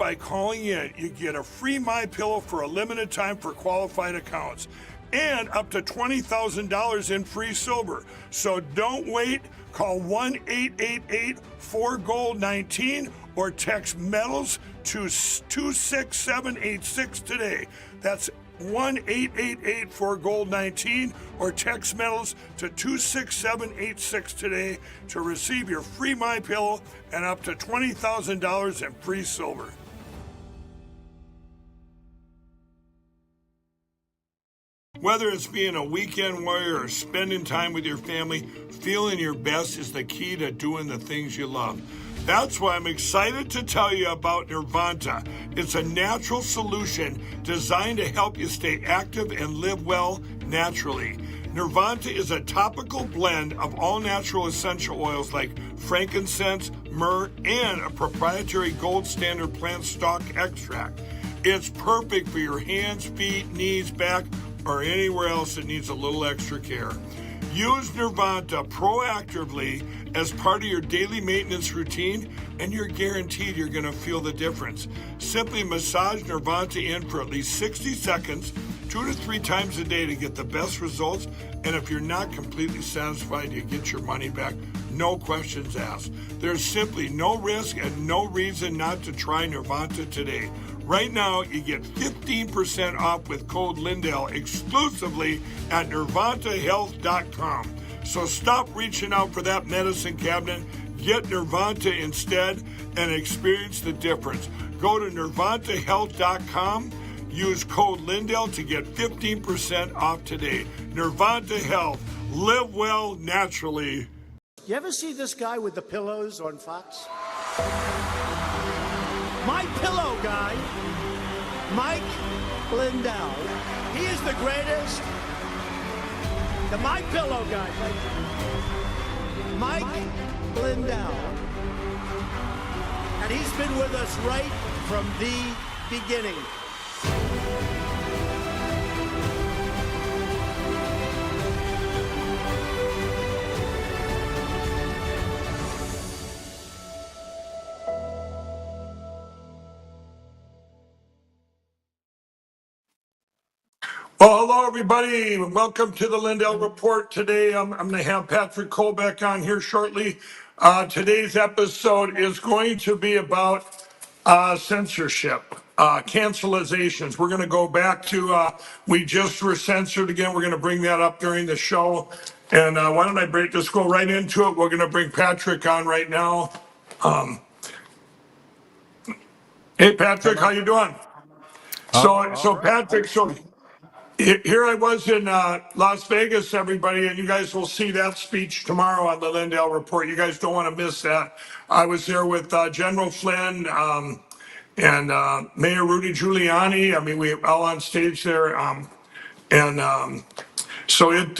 by calling in. You get a free MyPillow for a limited time for qualified accounts and up to $20,000 in free silver. So don't wait. Call 1-888-4GOLD-19 or text MEDALS to 26786 today. That's 1-888-4GOLD-19 or text MEDALS to 26786 today to receive your free MyPillow and up to $20,000 in free silver. Whether it's being a weekend warrior or spending time with your family, feeling your best is the key to doing the things you love. That's why I'm excited to tell you about Nirvanta. It's a natural solution designed to help you stay active and live well naturally. Nirvanta is a topical blend of all natural essential oils like frankincense, myrrh, and a proprietary gold standard plant stock extract. It's perfect for your hands, feet, knees, back, or anywhere else that needs a little extra care. Use Nirvanta proactively as part of your daily maintenance routine, and you're guaranteed you're going to feel the difference. Simply massage Nirvanta in for at least 60 seconds, 2 to 3 times a day to get the best results. And if you're not completely satisfied, you get your money back. No questions asked. There's simply no risk and no reason not to try Nirvanta today. Right now, you get 15% off with code Lindell exclusively at nirvantahealth.com. So stop reaching out for that medicine cabinet. Get Nirvanta instead and experience the difference. Go to nirvantahealth.com. Use code Lindell to get 15% off today. Nirvanta Health. Live well naturally. You ever see this guy with the pillows on Fox? My Pillow guy, Mike Lindell. He is the greatest. The My Pillow guy, Mike Lindell. And he's been with us right from the beginning. Well, hello, everybody. Welcome to the Lindell Report. Today, I'm going to have Patrick Colbeck on here shortly. Today's episode is going to be about censorship, cancelizations. We're going to go back to, we just were censored again. We're going to bring that up during the show. And why don't I just go right into it? We're going to bring Patrick on right now. Hey, Patrick, how you doing? So Patrick, here I was in Las Vegas, everybody, and you guys will see that speech tomorrow on the Lindell Report. You guys don't want to miss that. I was there with General Flynn and Mayor Rudy Giuliani. I mean, we were all on stage there. So it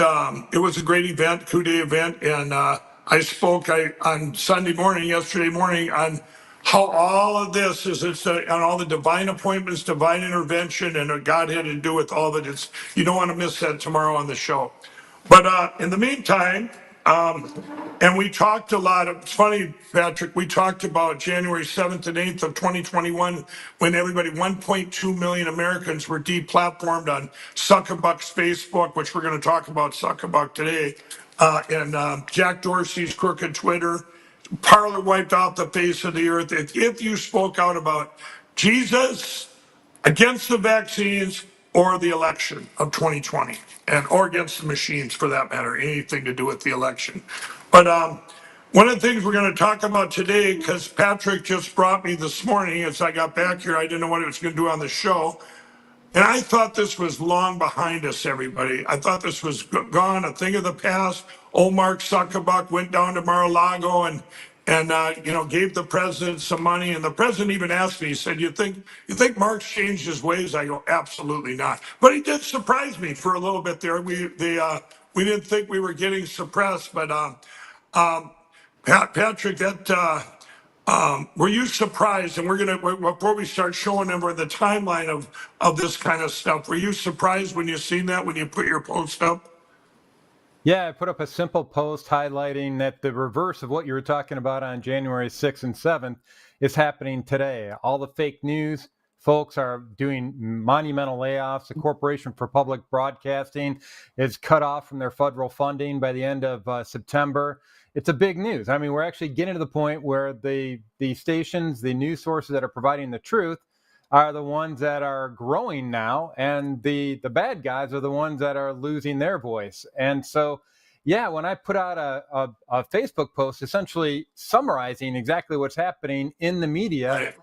was a great event, coup-day event, and I spoke on Sunday morning, yesterday morning, on how all of this is on all the divine appointments, divine intervention, and what God had to do with all of it. You don't want to miss that tomorrow on the show. But in the meantime, and we talked a lot. It's funny, Patrick, we talked about January 7th and 8th of 2021 when 1.2 million Americans were deplatformed on Zuckerbuck's Facebook, which we're going to talk about Zuckerbuck today, and Jack Dorsey's crooked Twitter. Parler wiped off the face of the earth. If you spoke out about Jesus, against the vaccines, or the election of 2020, or against the machines for that matter, anything to do with the election. But one of the things we're going to talk about today, because Patrick just brought me this morning as I got back here, I didn't know what he was going to do on the show. And I thought this was long behind us, everybody. I thought this was gone, a thing of the past. Old Mark Zuckerbuck went down to Mar-a-Lago and gave the president some money. And the president even asked me, he said, you think Mark's changed his ways? I go, absolutely not. But he did surprise me for a little bit there. We didn't think we were getting suppressed. But Patrick, were you surprised? And before we start showing them the timeline of this kind of stuff, were you surprised when you seen that, when you put your post up? Yeah, I put up a simple post highlighting that the reverse of what you were talking about on January 6th and 7th is happening today. All the fake news folks are doing monumental layoffs. The Corporation for Public Broadcasting is cut off from their federal funding by the end of September. It's a big news. I mean, we're actually getting to the point where the stations, the news sources that are providing the truth are the ones that are growing now, and the bad guys are the ones that are losing their voice. And so, yeah, when I put out a Facebook post essentially summarizing exactly what's happening in the media, Right.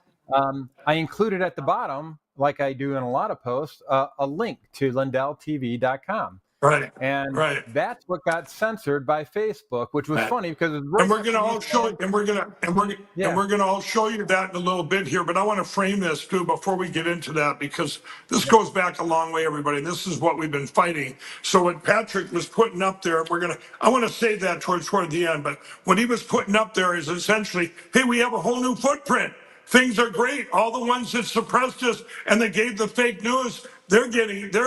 I included at the bottom, like I do in a lot of posts, a link to LindellTV.com. Right. And Right. that's what got censored by Facebook, which was Right. funny because it was And right we're after gonna you all show, said, and yeah, we're gonna all show you that in a little bit here. But I want to frame this too before we get into that, because this goes back a long way, everybody. This is what we've been fighting. So what Patrick was putting up there, I want to save that toward the end. But what he was putting up there is essentially, hey, we have a whole new footprint. Things are great. All the ones that suppressed us and that gave the fake news, they're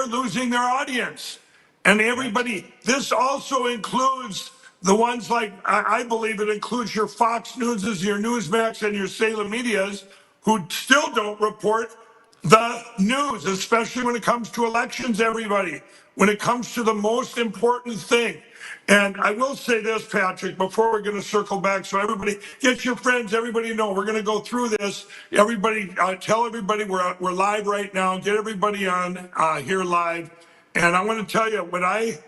losing their audience. And everybody, this also includes the ones like, I believe it includes your Fox Newses, your Newsmax, and your Salem Medias, who still don't report the news, especially when it comes to elections, everybody, when it comes to the most important thing. And I will say this, Patrick, before we're going to circle back. So everybody, get your friends, everybody know we're going to go through this. Everybody, tell everybody we're live right now. Get everybody on here live. And I want to tell you what I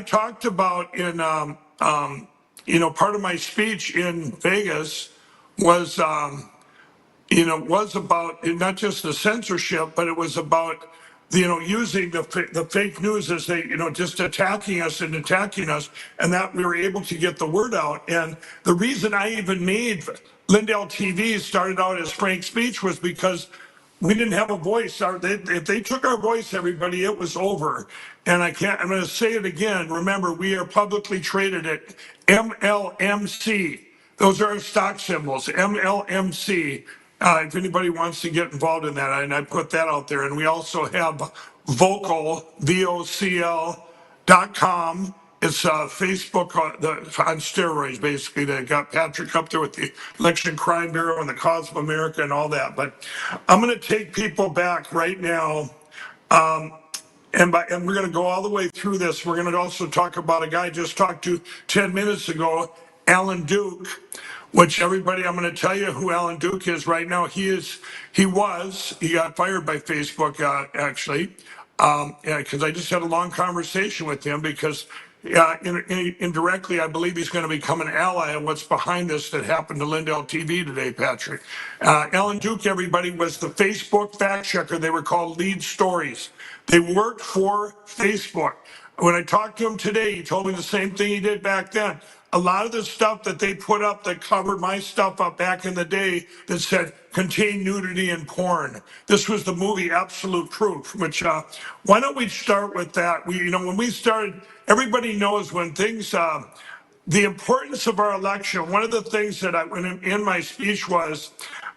talked about in part of my speech in Vegas was was about not just the censorship, but it was about using the fake news as they just attacking us, and that we were able to get the word out. And the reason I even made Lindell TV started out as Frank's speech was because we didn't have a voice. If they took our voice, everybody, it was over. And I'm going to say it again. Remember, we are publicly traded at MLMC. Those are our stock symbols, MLMC. If anybody wants to get involved in that, and I put that out there. And we also have Vocal, VOCL.com. It's Facebook on steroids, basically. They got Patrick up there with the Election Crime Bureau and the Cause of America and all that. But I'm going to take people back right now. And we're going to go all the way through this. We're going to also talk about a guy I just talked to 10 minutes ago, Alan Duke, which everybody, I'm going to tell you who Alan Duke is right now. He got fired by Facebook, actually, because I just had a long conversation with him because indirectly, I believe he's going to become an ally of what's behind this that happened to Lindell TV today, Patrick. Alan Duke, everybody, was the Facebook fact checker. They were called Lead Stories. They worked for Facebook. When I talked to him today, he told me the same thing he did back then. A lot of the stuff that they put up that covered my stuff up back in the day that said contain nudity and porn. This was the movie Absolute Proof, which why don't we start with that? When we started, everybody knows when things, the importance of our election. One of the things that I went in my speech was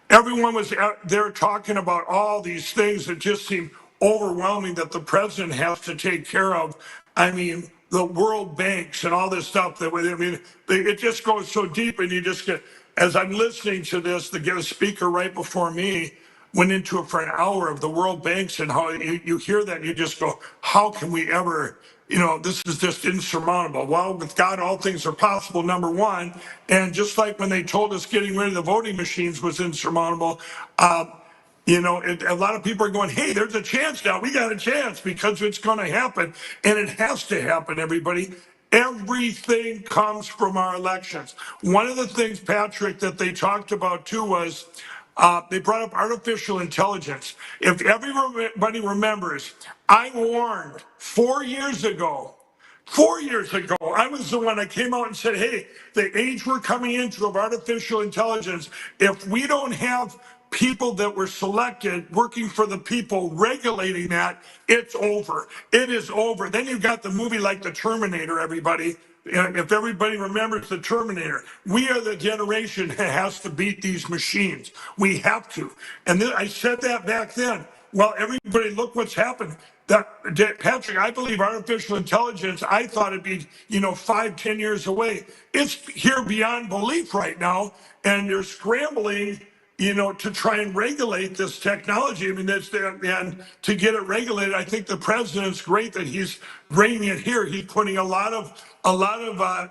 everyone was there talking about all these things that just seem overwhelming that the president has to take care of. I mean, the world banks and all this stuff it just goes so deep, and you just get, as I'm listening to this, the speaker right before me went into it for an hour of the world banks and how you hear that and you just go, how can we ever, this is just insurmountable. Well, with God, all things are possible, number one. And just like when they told us getting rid of the voting machines was insurmountable, a lot of people are going, hey, there's a chance now. We got a chance because it's going to happen. And it has to happen, everybody. Everything comes from our elections. One of the things, Patrick, that they talked about too was they brought up artificial intelligence. If everybody remembers, I warned 4 years ago 4 years ago, I was the one that came out and said, hey, the age we're coming into of artificial intelligence, if we don't have people that were selected working for the people regulating that, it's over. It is over. Then you've got the movie like The Terminator, everybody. If everybody remembers The Terminator, we are the generation that has to beat these machines. We have to. And I said that back then. Well, everybody, look what's happened. Patrick, I believe artificial intelligence, I thought it'd be, 5, 10 years away. It's here beyond belief right now. And they're scrambling, to try and regulate this technology. I mean, and to get it regulated, I think the president's great that he's bringing it here. He's putting a lot of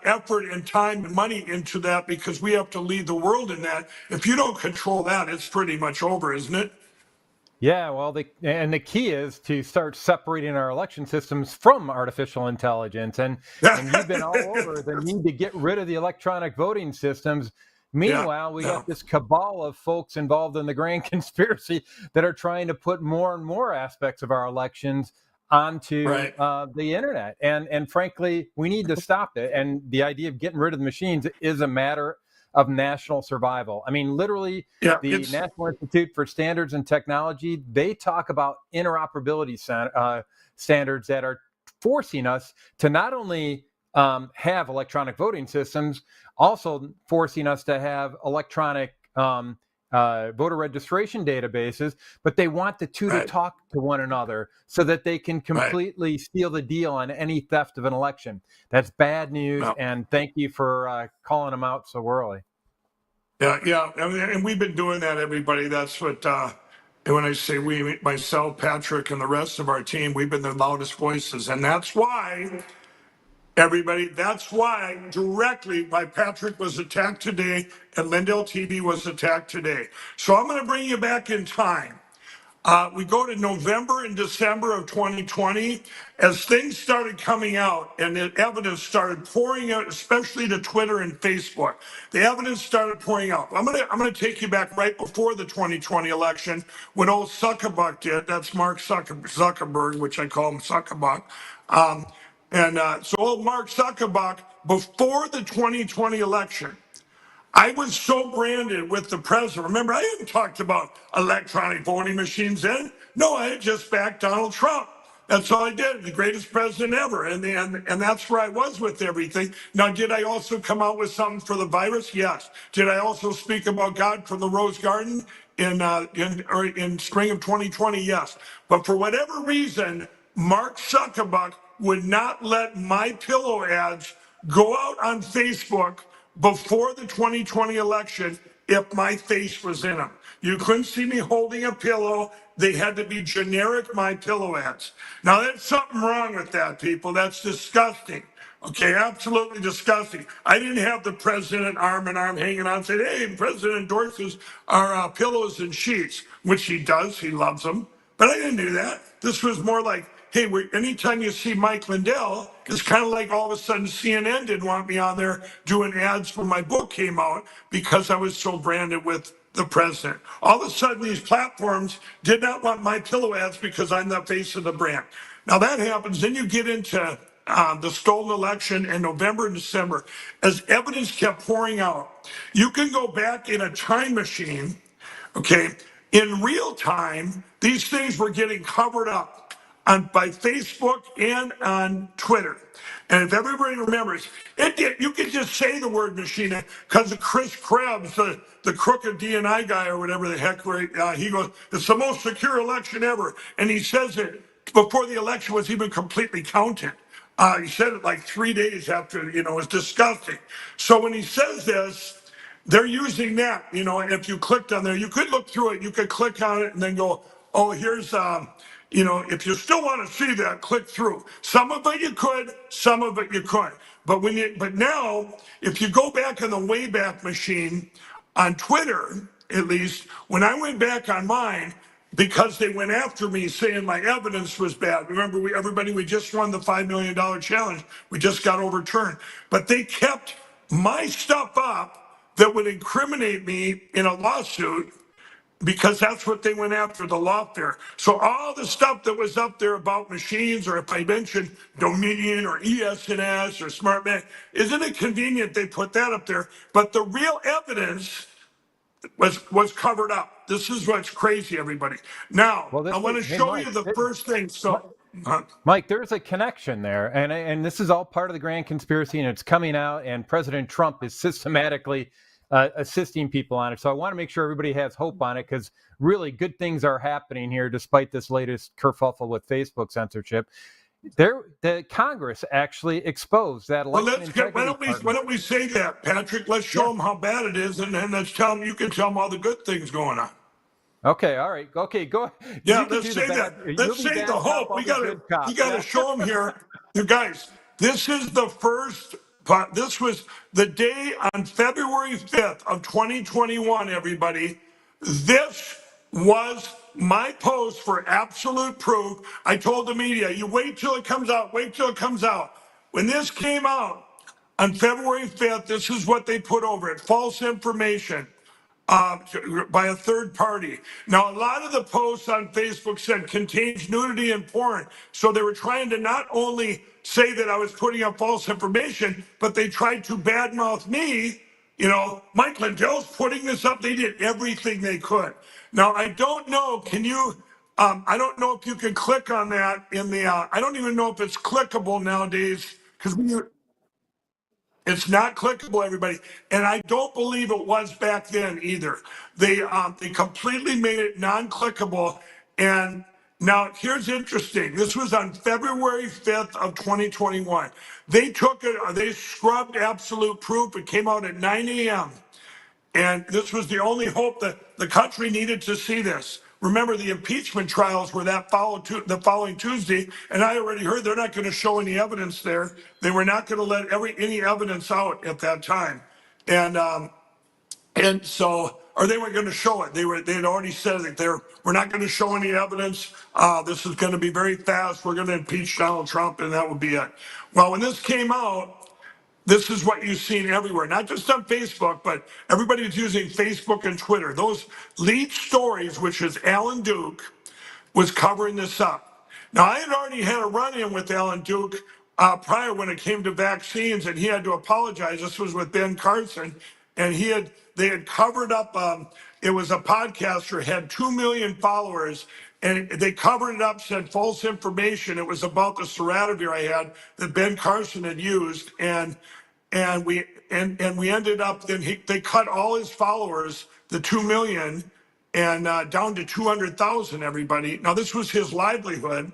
effort and time and money into that because we have to lead the world in that. If you don't control that, it's pretty much over, isn't it? Yeah, well, the key is to start separating our election systems from artificial intelligence, and you've been all over the need to get rid of the electronic voting systems. Meanwhile, we got this cabal of folks involved in the grand conspiracy that are trying to put more and more aspects of our elections onto the internet, and frankly, we need to stop it. And the idea of getting rid of the machines is a matter of national survival. I mean, literally, the National Institute for Standards and Technology, they talk about interoperability standards that are forcing us to not only have electronic voting systems, also forcing us to have electronic voter registration databases, but they want the two to talk to one another so that they can completely steal the deal on any theft of an election. That's bad news, and thank you for calling them out so early. Yeah, and we've been doing that, everybody. That's what, and when I say we, myself, Patrick, and the rest of our team, we've been the loudest voices. And that's why, everybody, that's why directly why Patrick was attacked today and LindellTV was attacked today. So I'm going to bring you back in time. We go to November and December of 2020 as things started coming out and the evidence started pouring out, especially to Twitter and Facebook. The evidence started pouring out. I'm gonna take you back right before the 2020 election when old Zuckerbuck did. That's Mark Zuckerberg, which I call him Zuckerbuck. So old Mark Zuckerbuck, before the 2020 election, I was so branded with the president. Remember, I hadn't talked about electronic voting machines then. No, I had just backed Donald Trump. That's all I did, the greatest president ever. And that's where I was with everything. Now, did I also come out with something for the virus? Yes. Did I also speak about God from the Rose Garden in spring of 2020? Yes. But for whatever reason, Mark Zuckerberg would not let my pillow ads go out on Facebook before the 2020 election if my face was in them. You couldn't see me holding a pillow. They had to be generic My Pillow ads. Now, there's something wrong with that, people. That's disgusting. Okay, absolutely disgusting. I didn't have the president arm in arm hanging on saying, hey, the president endorses our pillows and sheets, which he does. He loves them. But I didn't do that. This was more like, hey, anytime you see Mike Lindell, it's kind of like all of a sudden CNN didn't want me on there doing ads when my book came out because I was so branded with the president. All of a sudden, these platforms did not want my pillow ads because I'm the face of the brand. Now that happens, then you get into the stolen election in November and December. As evidence kept pouring out, you can go back in a time machine, okay? In real time, these things were getting covered up by Facebook and on Twitter. And if everybody remembers, you could just say the word machine because of Chris Krebs, the crooked DNI guy or whatever the heck, where he goes, it's the most secure election ever. And he says it before the election was even completely counted. He said it like 3 days after, it was disgusting. So when he says this, they're using that, and if you clicked on there, you could look through it, you could click on it and then go, oh, here's, if you still want to see that, click through. Some of it you could, some of it you couldn't. But now, if you go back on the Wayback Machine on Twitter, at least, when I went back on mine, because they went after me saying my evidence was bad. Remember, we just won the $5 million challenge. We just got overturned. But they kept my stuff up that would incriminate me in a lawsuit because that's what they went after, the lawfare. So all the stuff that was up there about machines, or if I mentioned Dominion or ES&S or SmartMan, isn't it convenient they put that up there? But the real evidence was covered up. This is what's crazy, everybody. Now, I want to show you the first thing. So, Mike, there's a connection there, and this is all part of the grand conspiracy, and it's coming out, and President Trump is systematically assisting people on it. So I want to make sure everybody has hope on it, because really good things are happening here despite this latest kerfuffle with Facebook censorship. The Congress actually exposed that Well, election integrity. why don't we say that, Patrick? Let's show them how bad it is, and then let's tell them, you can tell them all the good things going on. Okay, all right. Okay, go. Yeah, You can let's do say the bad. that. Let's say the bad cop, hope. I'll We be gotta good cop. show them here. You guys, this is the first. This was the day on February 5th of 2021. Everybody, this was my post for absolute proof. I told the media, you wait till it comes out. Wait till it comes out. When this came out on February 5th, this is what they put over it: false information by a third party. Now, a lot of the posts on Facebook said contains nudity and porn. So they were trying to not only say that I was putting up false information, but they tried to badmouth me. You know, Mike Lindell's putting this up. They did everything they could. Now, I don't know. Can you? I don't know if you can click on that in the. I don't even know if it's clickable nowadays, because it's not clickable, everybody, and I don't believe it was back then either. They completely made it non-clickable. And now here's interesting. This was on February 5th of 2021. They took it. They scrubbed absolute proof. It came out at 9 a.m. And this was the only hope that the country needed to see this. Remember, the impeachment trials were the following Tuesday, and I already heard they're not going to show any evidence there. They were not going to let any evidence out at that time, and so, or they weren't going to show it. They had already said that we're not going to show any evidence. This is going to be very fast. We're going to impeach Donald Trump, and that would be it. Well, when this came out, this is what you've seen everywhere, not just on Facebook, but everybody's using Facebook and Twitter. Those lead stories, which is Alan Duke, was covering this up. Now, I had already had a run-in with Alan Duke prior when it came to vaccines, and he had to apologize. This was with Ben Carson, and they had covered up. It was a podcaster, had 2 million followers, and they covered it up, said false information. It was about the Seradivir I had that Ben Carson had used, and we ended up. They cut all his followers, the 2 million, and down to 200,000. Everybody. Now this was his livelihood,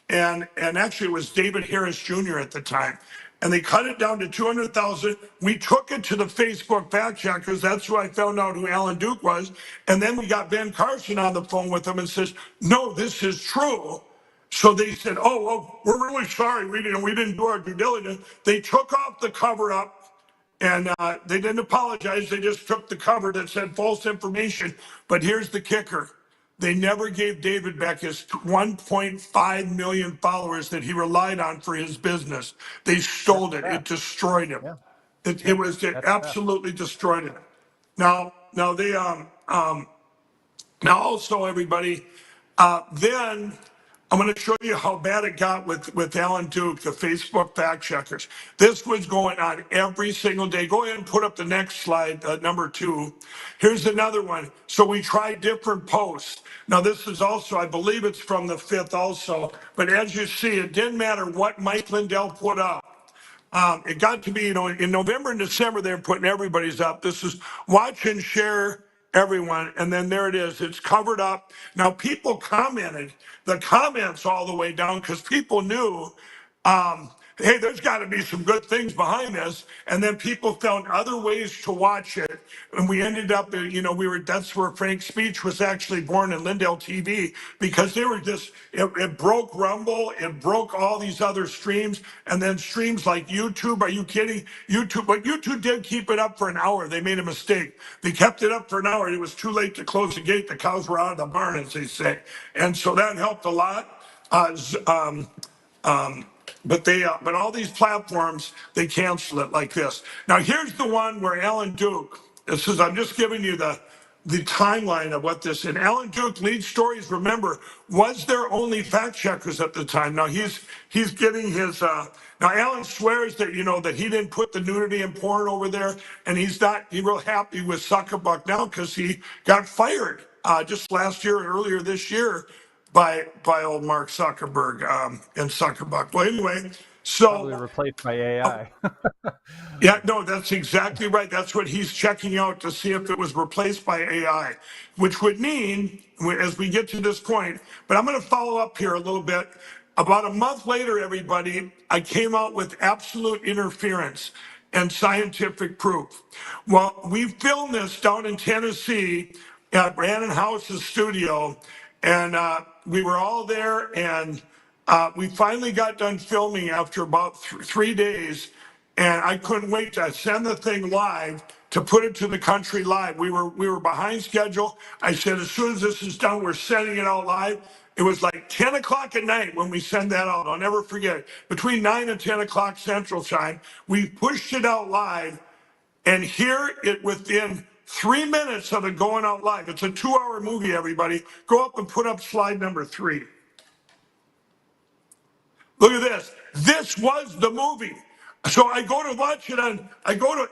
and actually it was David Harris Jr. at the time, and they cut it down to 200,000. We took it to the Facebook fact checkers. That's who I found out who Alan Duke was, and then we got Ben Carson on the phone with him and says, "No, this is true." So they said, "Oh, well, we're really sorry. We didn't do our due diligence." They took off the cover up. And they didn't apologize. They just took the cover that said false information. But here's the kicker. They never gave David back his 1.5 million followers that he relied on for his business. They stole it. It destroyed him. It absolutely destroyed him. Now they now also, everybody, then I'm going to show you how bad it got with Alan Duke, the Facebook fact checkers. This was going on every single day. Go ahead and put up the next slide, number 2. Here's another one. So we tried different posts. Now this is also, I believe it's from the 5th also, but as you see, it didn't matter what Mike Lindell put up. It got to be, in November and December, they were putting everybody's up. This is watch and share everyone. And then there it is. It's covered up. Now, people commented the comments all the way down because people knew, hey, there's got to be some good things behind this. And then people found other ways to watch it. And we ended up, that's where Frank's speech was actually born in LindellTV, because they were just, it broke Rumble, it broke all these other streams, and then streams like YouTube. Are you kidding? But YouTube did keep it up for an hour. They made a mistake. They kept it up for an hour. It was too late to close the gate. The cows were out of the barn, as they say. And so that helped a lot. But all these platforms, they cancel it like this. Now here's the one where Alan Duke, I'm just giving you the timeline of what this, and Alan Duke lead stories, remember, was there only fact checkers at the time. Now he's getting his, now Alan swears that, that he didn't put the nudity and porn over there, and he's real happy with Zuckerbuck now because he got fired just last year, earlier this year, by old Mark Zuckerberg and Zuckerbuck. Well, anyway, Probably So replaced by AI. yeah, no, that's exactly right. That's what he's checking out to see if it was replaced by AI, which would mean, as we get to this point, but I'm going to follow up here a little bit. About a month later, everybody, I came out with absolute interference and scientific proof. Well, we filmed this down in Tennessee at Brandon House's studio, and we were all there, and we finally got done filming after about 3 days, and I couldn't wait to send the thing live to put it to the country live. We were behind schedule. I said, as soon as this is done, we're sending it out live. It was like 10 o'clock at night when we send that out. I'll never forget. Between 9 and 10 o'clock Central Time, we pushed it out live, and here it within 3 minutes of it going out live. It's a 2-hour movie, everybody. Go up and put up slide number 3. Look at this. This was the movie. So I go to watch it on,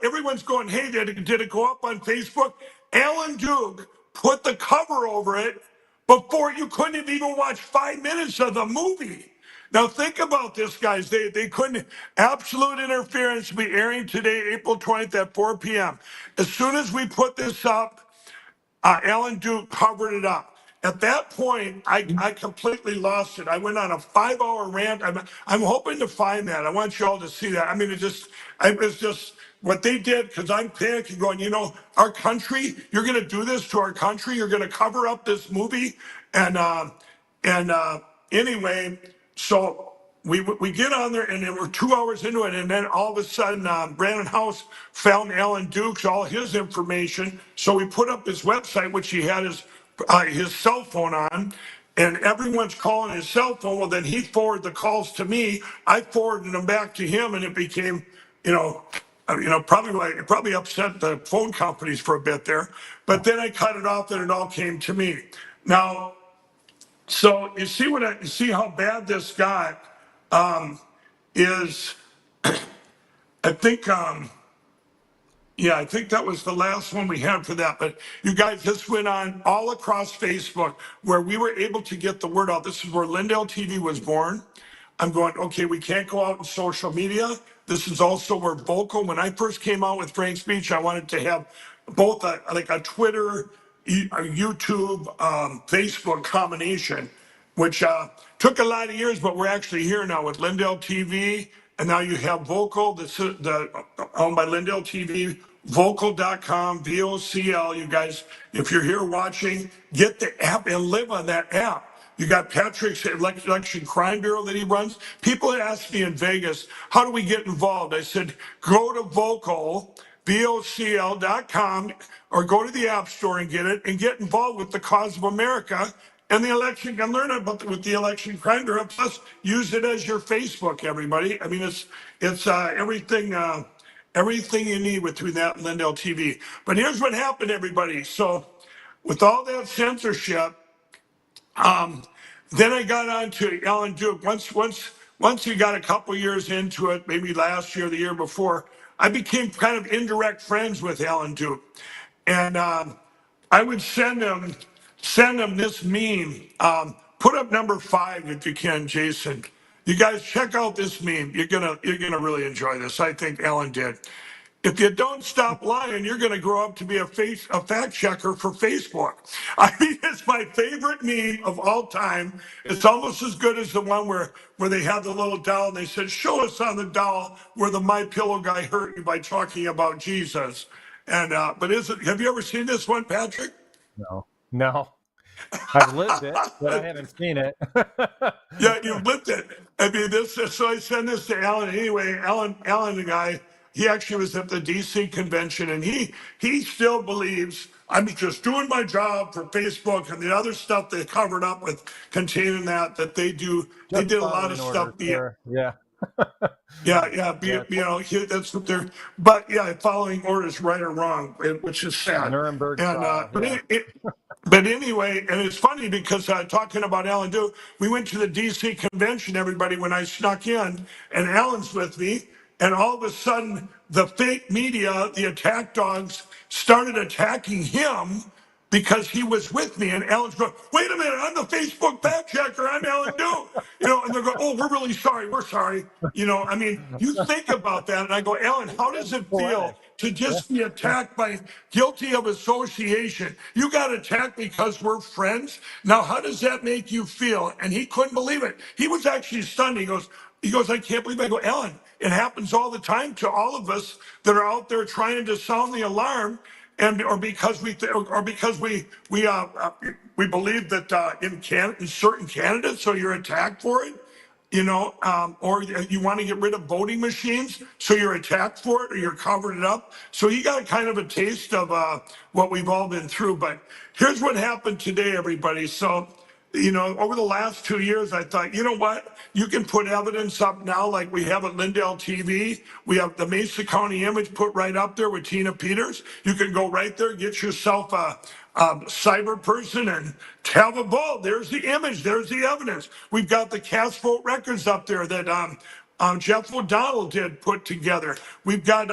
everyone's going, hey, did it go up on Facebook? Alan Duke put the cover over it before you couldn't even watch 5 minutes of the movie. Now think about this, guys. They couldn't, absolute interference be airing today, April 20th at 4 p.m. As soon as we put this up, Alan Duke covered it up. At that point, I completely lost it. I went on a 5-hour rant. I'm hoping to find that. I want you all to see that. I mean, it was just what they did, because I'm panicking going, our country, you're going to do this to our country. You're going to cover up this movie. And anyway, so we get on there, and then we're 2 hours into it, and then all of a sudden, Brandon House found Alan Duke's, all his information. So we put up his website, which he had his cell phone on, and everyone's calling his cell phone. Well, then he forwarded the calls to me. I forwarded them back to him, and it became, probably upset the phone companies for a bit there. But then I cut it off, and it all came to me. Now, so you see how bad this got. Is I think I think that was the last one we had for that. But you guys, this went on all across Facebook, where we were able to get the word out. This is where LindellTV was born. I'm going, okay, we can't go out in social media. This is also where Vocal, when I first came out with Frank's Speech, I wanted to have both a Twitter, a YouTube, Facebook combination, which took a lot of years, but we're actually here now with Lindell TV. And now you have Vocal, owned by Lindell TV, vocal.com, VOCL. You guys, if you're here watching, get the app and live on that app. You got Patrick's Election Crime Bureau that he runs. People ask me in Vegas, how do we get involved? I said, go to vocl.com, or go to the App Store and get it, and get involved with the cause of America and the election, and learn about with the Election Crime Bureau. Plus, use it as your Facebook, everybody. I mean, it's everything you need between that and Lindell TV. But here's what happened, everybody. So with all that censorship, then I got on to Alan Duke. Once you got a couple years into it, maybe last year, the year before, I became kind of indirect friends with Alan Duke, and I would send him this meme. Put up number 5 if you can, Jason. You guys check out this meme. You're gonna really enjoy this. I think Alan did. If you don't stop lying, you're going to grow up to be a fact checker for Facebook. I mean, it's my favorite meme of all time. It's almost as good as the one where they had the little doll and they said, show us on the doll where the My Pillow guy hurt you by talking about Jesus. And but have you ever seen this one, Patrick? No. I've lived it, but I haven't seen it. Yeah, you lived it. I mean, so I send this to Alan. Anyway, Alan, the guy, he actually was at the DC convention, and he still believes I'm just doing my job for Facebook, and the other stuff they covered up with containing that they do. They did a lot of stuff. Yeah. That's what they're. But yeah, following orders, right or wrong, which is sad. Nuremberg And trial, but anyway, and it's funny because talking about Alan Duke, we went to the DC convention, everybody, when I snuck in, and Alan's with me, and all of a sudden, the fake media, the attack dogs, started attacking him because he was with me. And Alan's going, wait a minute, I'm the Facebook fact checker, I'm Alan Duke. And they're going, oh, we're really sorry. We're sorry. I mean, you think about that, and I go, Ellen, how does it feel Poetic. to just be attacked by guilty of association? You got attacked because we're friends. Now, how does that make you feel? And he couldn't believe it. He was actually stunned. He goes, I can't believe it. I go, Ellen, it happens all the time to all of us that are out there trying to sound the alarm, or because we believe that in certain candidates, so you're attacked for it. Or you want to get rid of voting machines, so you're attacked for it, or you're covered it up. So he got kind of a taste of what we've all been through. But here's what happened today, everybody. So, over the last 2 years, I thought, you know what? You can put evidence up now, like we have at LindellTV. We have the Mesa County image put right up there with Tina Peters. You can go right there, get yourself a cyber person and have a vote. There's the image. There's the evidence. We've got the cast vote records up there that Jeff O'Donnell did put together. We've got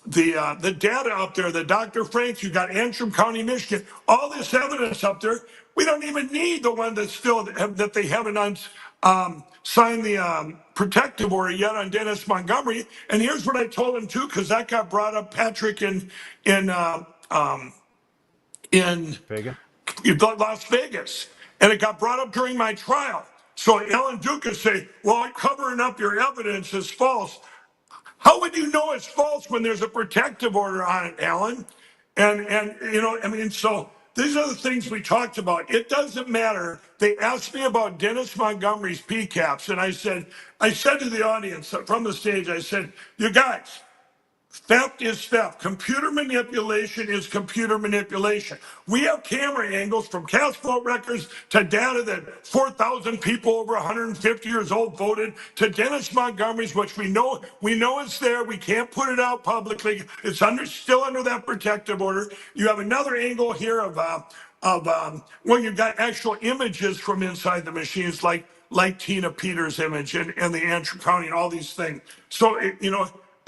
the data up there, the Dr. Franks, you got Antrim County, Michigan, all this evidence up there. We don't even need the one that they haven't signed the protective order yet on Dennis Montgomery. And here's what I told him too, because that got brought up, Patrick, in Vegas. Las Vegas, and it got brought up during my trial. So Ellen Dukas say, well, covering up your evidence is false. How would you know it's false when there's a protective order on it, Alan? So these are the things we talked about. It doesn't matter. They asked me about Dennis Montgomery's PCAPs, and I said to the audience from the stage, I said, you guys, theft is theft. Computer manipulation is computer manipulation. We have camera angles from cast vote records to data that 4,000 people over 150 years old voted, to Dennis Montgomery's, which we know it's there. We can't put it out publicly. It's still under that protective order. You have another angle here you've got actual images from inside the machines, like Tina Peters' image and the Antrim County and all these things. So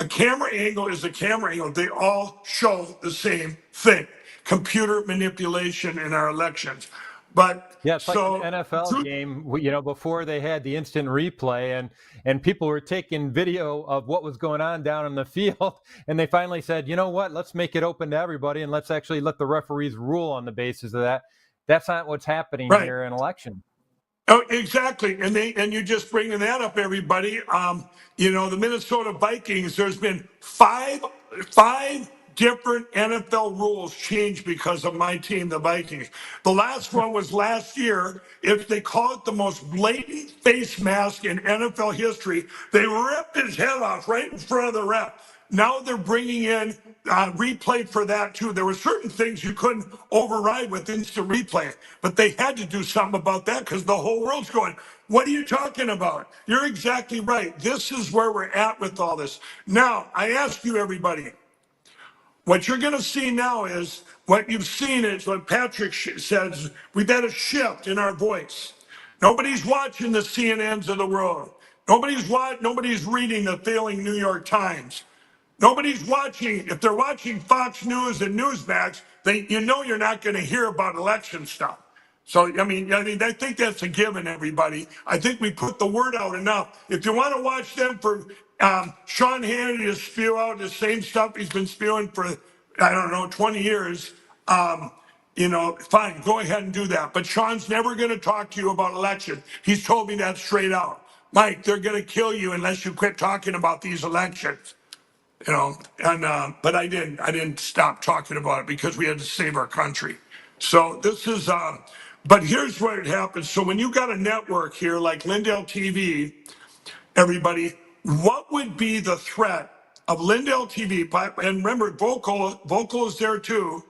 a camera angle is a camera angle. They all show the same thing: computer manipulation in our elections. But Yeah, it's so like an NFL game, before they had the instant replay and people were taking video of what was going on down in the field. And they finally said, you know what, let's make it open to everybody and let's actually let the referees rule on the basis of that. That's not what's happening right. here in election. Oh, exactly. And you're just bringing that up, everybody. The Minnesota Vikings, there's been five different NFL rules changed because of my team, the Vikings. The last one was last year. If they call it the most blatant face mask in NFL history, they ripped his head off right in front of the ref. Now they're bringing in replay for that too. There were certain things you couldn't override with instant replay, but they had to do something about that because the whole world's going, what are you talking about? You're exactly right. This is where we're at with all this. Now, I ask you, everybody, what you're going to see now is what you've seen is what Patrick says. We've had a shift in our voice. Nobody's watching the CNNs of the world. Nobody's reading the failing New York Times. Nobody's watching. If they're watching Fox News and Newsmax, you're not going to hear about election stuff. So, I think that's a given, everybody. I think we put the word out enough. If you want to watch them for Sean Hannity to spew out the same stuff he's been spewing for, 20 years, fine, go ahead and do that. But Sean's never going to talk to you about election. He's told me that straight out. Mike, they're going to kill you unless you quit talking about these elections. But I didn't stop talking about it because we had to save our country. So but here's what happens. So when you got a network here like LindellTV, everybody, what would be the threat of LindellTV? And remember, Vocal is there too.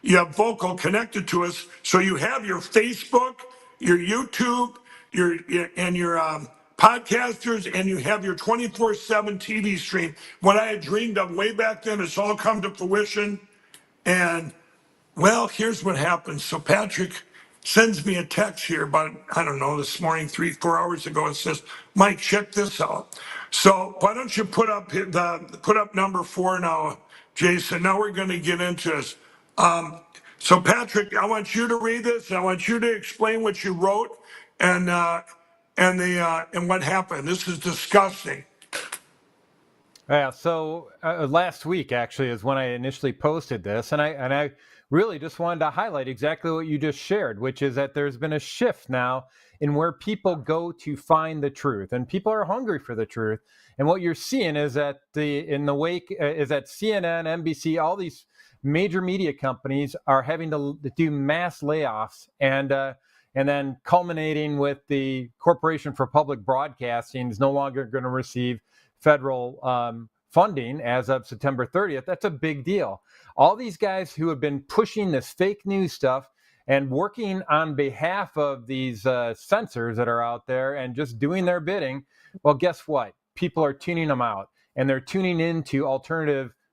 You have Vocal connected to us. So you have your Facebook, your YouTube, your podcasters, and you have your 24/7 TV stream. What I had dreamed of way back then, it's all come to fruition. And well, here's what happens. So Patrick sends me a text here about, this morning, 3-4 hours ago, and says, Mike, check this out. So why don't you put up number 4 now, Jason? Now we're going to get into this. So Patrick, I want you to read this. And I want you to explain what you wrote, and and what happened. This is disgusting. Yeah, so last week actually is when I initially posted this, and I really just wanted to highlight exactly what you just shared, which is that there's been a shift now in where people go to find the truth, and people are hungry for the truth. And what you're seeing is that in the wake is that CNN, NBC, all these major media companies are having to do mass layoffs, and then culminating with the Corporation for Public Broadcasting is no longer going to receive federal funding as of September 30th. That's a big deal. All these guys who have been pushing this fake news stuff and working on behalf of these censors that are out there and just doing their bidding, well, guess what? People are tuning them out, and they're tuning into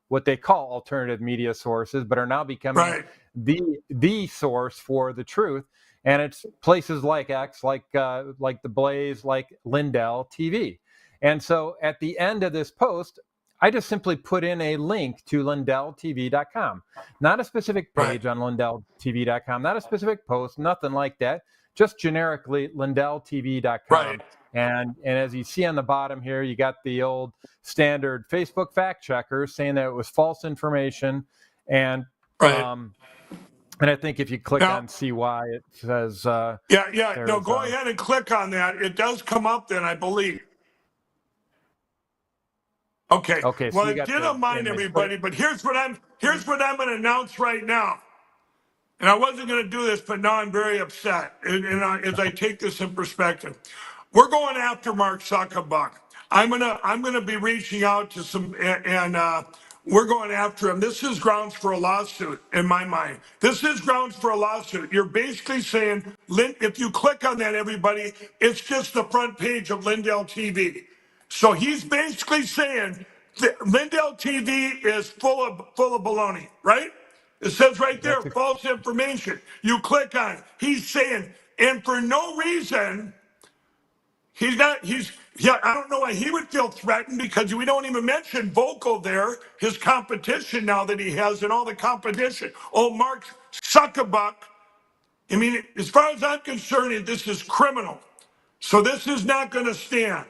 what they call alternative media sources, but are now becoming the source for the truth. And it's places like X, like the Blaze, like LindellTV. And so at the end of this post, I just simply put in a link to LindellTV.com, not a specific page on LindellTV.com, not a specific post, nothing like that, just generically LindellTV.com. And as you see on the bottom here, you got the old standard Facebook fact checkers saying that it was false information. And and I think if you click on CY, it says no, go ahead and click on that. It does come up then, I believe. Okay. Okay. Well, So it didn't mind everybody, but here's what I'm going to announce right now. And I wasn't going to do this, but now I'm very upset. And as I take this in perspective, we're going after Mark Zuckerberg. I'm gonna be reaching out to some, and we're going after him. This is grounds for a lawsuit in my mind. This is grounds for a lawsuit. You're basically saying, if you click on that, everybody, it's just the front page of Lindell TV. So he's basically saying that Lindell TV is full of baloney, right? It says right there, false information. You click on it. He's saying, and for no reason, I don't know why he would feel threatened, because we don't even mention Vocal there, his competition now that he has, and all the competition. Oh, Mark Zuckerberg. I mean, as far as I'm concerned, this is criminal. So this is not going to stand.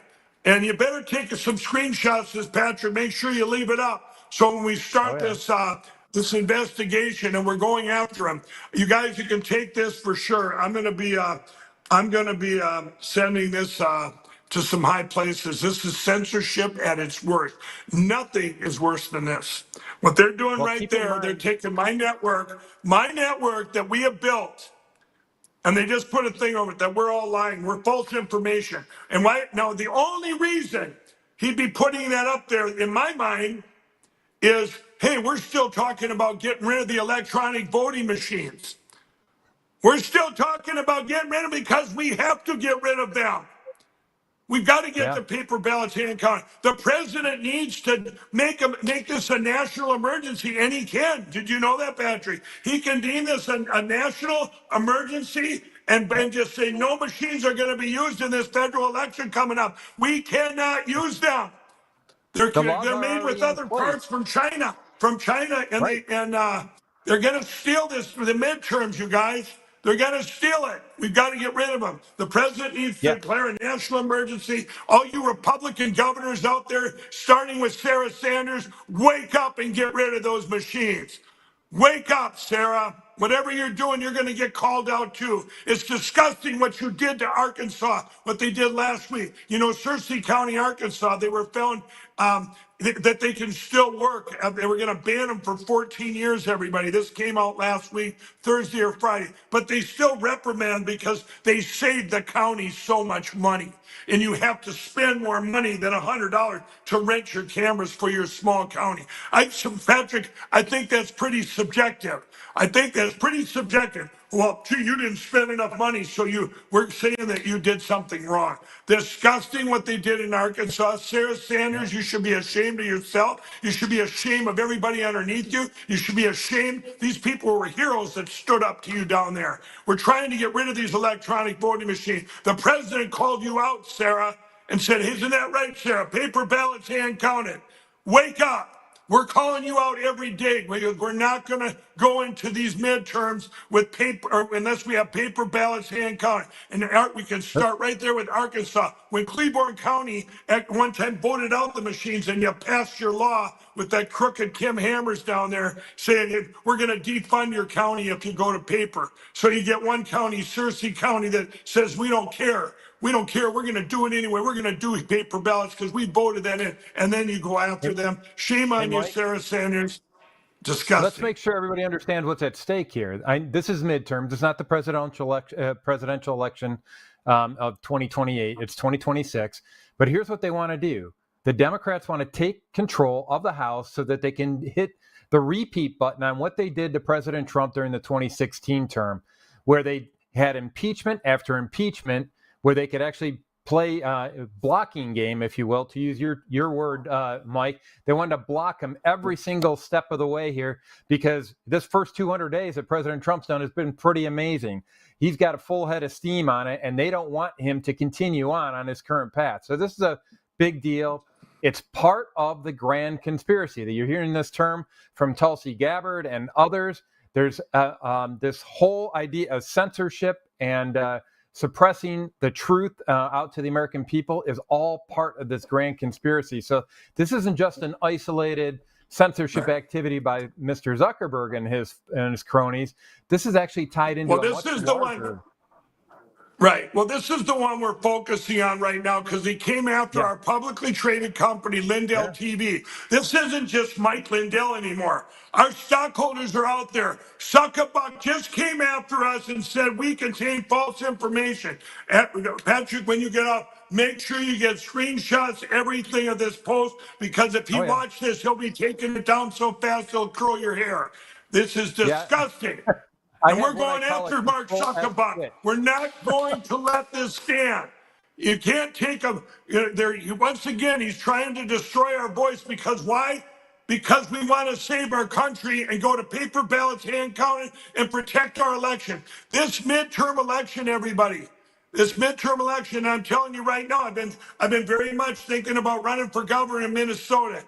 And you better take some screenshots, this Patrick. Make sure you leave it up. So when we start this investigation and we're going after him, you guys, you can take this for sure. I'm going to be sending this to some high places. This is censorship at its worst. Nothing is worse than this. What they're doing right there, they're taking my network that we have built. And they just put a thing over it that we're all lying. We're false information. And why? Now, the only reason he'd be putting that up there, in my mind, is, hey, we're still talking about getting rid of the electronic voting machines. We're still talking about getting rid of them because we have to get rid of them. We've got to get the paper ballots hand counted. The president needs to make this a national emergency, and he can. Did you know that, Patrick? He can deem this a national emergency and just say no machines are going to be used in this federal election coming up. We cannot use them. They're made with other parts from China, and they're going to steal this for the midterms, you guys. They're going to steal it. We've got to get rid of them. The president needs to declare a national emergency. All you Republican governors out there, starting with Sarah Sanders, wake up and get rid of those machines. Wake up, Sarah. Whatever you're doing, you're going to get called out too. It's disgusting what you did to Arkansas, what they did last week. You know, Searcy County, Arkansas, they were found that they can still work. They were going to ban them for 14 years, everybody. This came out last week, Thursday or Friday. But they still reprimand because they saved the county so much money. And you have to spend more money than $100 to rent your cameras for your small county. Patrick, I think that's pretty subjective. Well, gee, you didn't spend enough money, so we're saying that you did something wrong. Disgusting what they did in Arkansas. Sarah Sanders, you should be ashamed of yourself. You should be ashamed of everybody underneath you. You should be ashamed. These people were heroes that stood up to you down there. We're trying to get rid of these electronic voting machines. The president called you out, Sarah, and said, isn't that right, Sarah? Paper ballots hand counted. Wake up. We're calling you out every day. We're not going to go into these midterms with paper, or unless we have paper ballots hand counted. And we can start right there with Arkansas. When Cleburne County at one time voted out the machines, and you passed your law with that crooked Kim Hammers down there saying we're going to defund your county if you go to paper. So you get one county, Searcy County, that says we don't care. We don't care. We're going to do it anyway. We're going to do paper ballots because we voted that in. And then you go after them. Shame on you, Mike, Sarah Sanders. let's Disgusting. make sure everybody understands what's at stake here. This is midterms. It's not the presidential election of 2028. It's 2026. But here's what they want to do. The Democrats want to take control of the House so that they can hit the repeat button on what they did to President Trump during the 2016 term, where they had impeachment after impeachment, where they could actually play blocking game, if you will, to use your word, Mike. They wanted to block him every single step of the way here, because this first 200 days that President Trump's done has been pretty amazing. He's got a full head of steam on it, and they don't want him to continue on his current path. So this is a big deal. It's part of the grand conspiracy that you're hearing this term from Tulsi Gabbard and others. There's this whole idea of censorship and suppressing the truth out to the American people is all part of this grand conspiracy. So this isn't just an isolated censorship activity by Mr. Zuckerberg and his cronies. This is actually tied into Well, this is the one. Right. Well, this is the one we're focusing on right now because he came after our publicly traded company, LindellTV. This isn't just Mike Lindell anymore. Our stockholders are out there. Suckabuck just came after us and said we contain false information. Patrick, when you get up, make sure you get screenshots, everything of this post, because if he watched this, he'll be taking it down so fast he'll curl your hair. This is disgusting. And we're going after Mark Zuckerberg. We're not going to let this stand. You can't take him there. Once again, he's trying to destroy our voice because why? Because we want to save our country and go to paper ballots, hand counted, and protect our election. This midterm election, everybody. This midterm election, I'm telling you right now, I've been very much thinking about running for governor in Minnesota.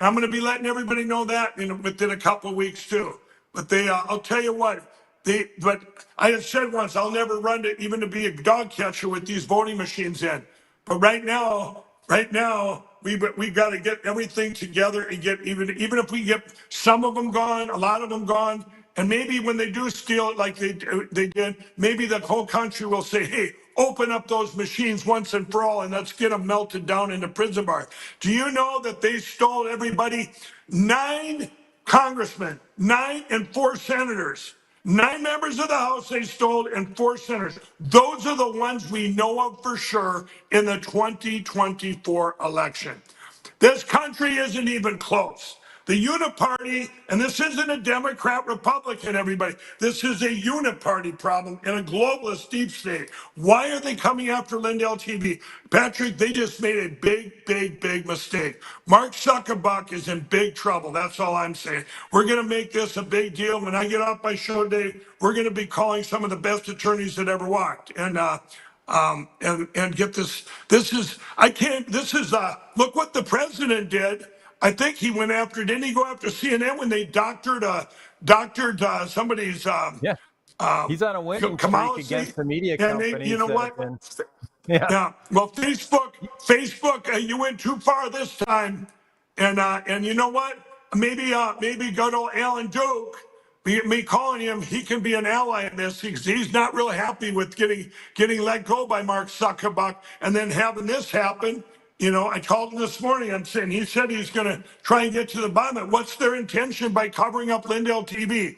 I'm going to be letting everybody know that within a couple of weeks too. But I'll tell you what. But I have said once, I'll never run even to be a dog catcher with these voting machines in. But right now, we got to get everything together and get even if we get some of them gone, a lot of them gone, and maybe when they do steal it like they did, maybe the whole country will say, hey, open up those machines once and for all, and let's get them melted down into prison bars. Do you know that they stole everybody? 9 congressmen, 9 and 4 senators. 9 members of the House they stole and 4 senators. Those are the ones we know of for sure in the 2024 election. This country isn't even close. The uniparty, and this isn't a Democrat Republican, everybody. This is a uniparty problem in a globalist deep state. Why are they coming after LindellTV? Patrick, they just made a big mistake. Mark Zuckerberg is in big trouble. That's all I'm saying. We're going to make this a big deal. When I get off my show today, we're going to be calling some of the best attorneys that ever walked. And get this. Look what the president did. I think he went after, didn't he go after CNN when they doctored somebody's, he's on a winning streak against the media companies. You know what? Well, Facebook, you went too far this time. And you know what? Maybe good old Alan Duke, me calling him, he can be an ally in this because he's not really happy with getting let go by Mark Zuckerberg and then having this happen. I called him this morning. He said he's going to try and get to the bottom of it. What's their intention by covering up LindellTV?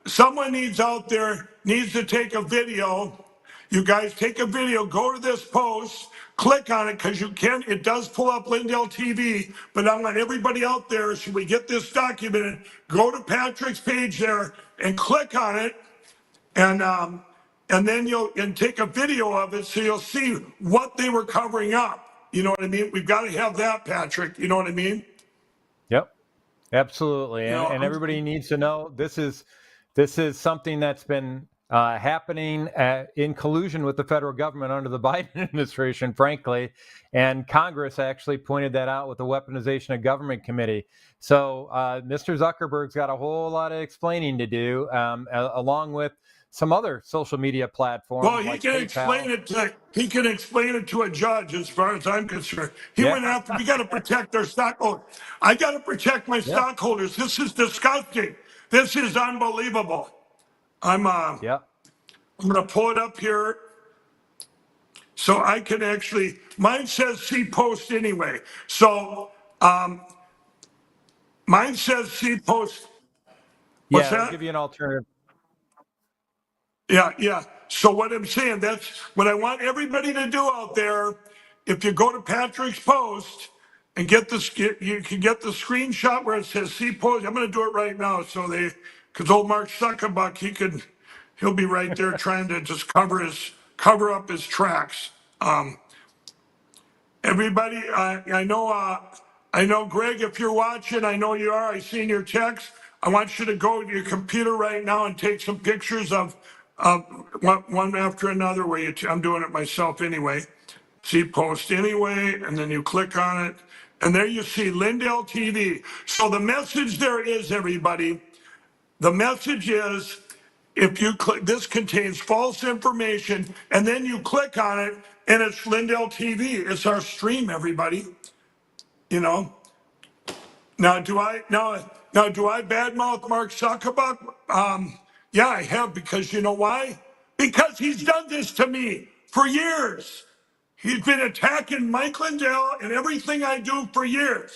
Someone out there needs to take a video. You guys take a video, go to this post, click on it because it does pull up LindellTV, but I want everybody out there, should we get this documented, go to Patrick's page there and click on it and then and take a video of it so you'll see what they were covering up. You know what I mean? We've got to have that, Patrick. You know what I mean? Yep, absolutely. And everybody needs to know this is something that's been happening in collusion with the federal government under the Biden administration, frankly. And Congress actually pointed that out with the Weaponization of Government Committee. So Mr. Zuckerberg's got a whole lot of explaining to do, along with some other social media platforms. Well, he like can PayPal. explain it to a judge, as far as I'm concerned. He Yeah. went after. We got to protect our stockholders. I got to protect my Yeah. stockholders. This is disgusting. This is unbelievable. I'm Yeah. going to pull it up here so I can actually. Mine says see post anyway. So mine says see post. What's Yeah. It'll that? give you an alternative. Yeah. So what I'm saying, that's what I want everybody to do out there. If you go to Patrick's post and you can get the screenshot where it says "see post." I'm going to do it right now, because old Mark Zuckerbuck, he'll be right there trying to just cover up his tracks. Everybody, I know, Greg, if you're watching, I know you are. I seen your text. I want you to go to your computer right now and take some pictures of one after another. I'm doing it myself anyway. See post anyway, and then you click on it, and there you see LindellTV. So the message there is, everybody. The message is, if you click, this contains false information, and then you click on it, and it's LindellTV. It's our stream, everybody. You know. Now, do I badmouth Mark Zuckerberg? Yeah, I have, because you know why? Because he's done this to me for years. He's been attacking Mike Lindell and everything I do for years.